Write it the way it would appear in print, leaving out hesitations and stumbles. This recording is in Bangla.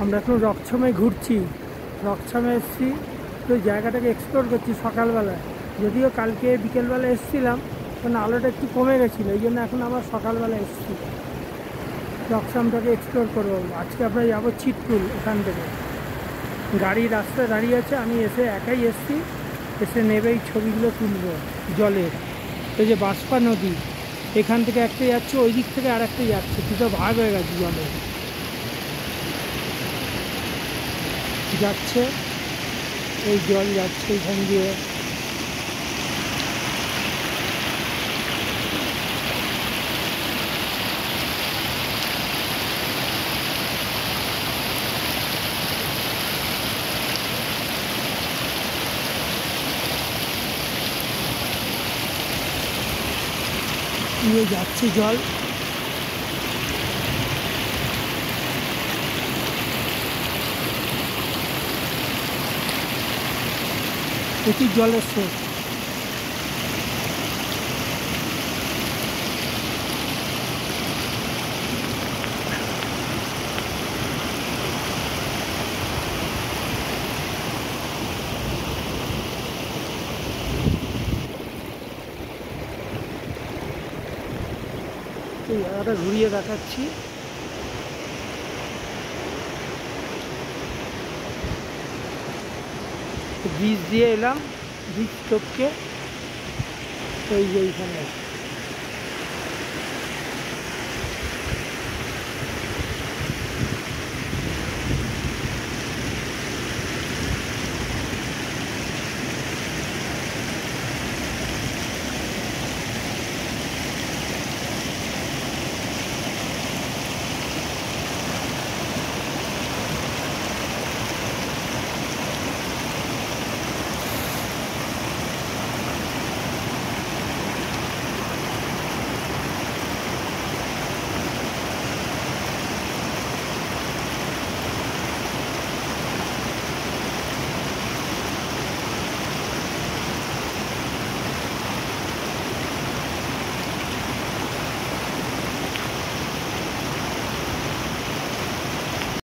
আমরা এখন রকছমে ঘুরছি, রকছমে এসেছি, তো জায়গাটাকে এক্সপ্লোর করছি সকালবেলায়। যদিও কালকে বিকেলবেলা এসেছিলাম, কারণ আলোটা একটু কমে গেছিলো, এই জন্য এখন আবার সকালবেলা এসেছি। রকছমটাকে এক্সপ্লোর করবো। আজকে আমরা যাবো চিতপুল। এখান থেকে গাড়ি রাস্তায় দাঁড়িয়ে আছে, আমি এসে একাই এসেছি, এসে নেবেই ছবিগুলো তুলবো। জলের এই যে বাঁশপা নদী, এখান থেকে একটা যাচ্ছে, ওই দিক থেকে আর একটা যাচ্ছে, দুটো ভাগ হয়ে গেছে। জলে যাচ্ছে, এই জল যাচ্ছে এখান দিয়ে। নিয়ে যাচ্ছে জল। প্রচুর জলের স্রোত। এই জায়গাটা ঘুরিয়ে দেখাচ্ছি। ব্রিজ দিয়ে এলাম, ব্রিজ টপকে এই যে এইখানে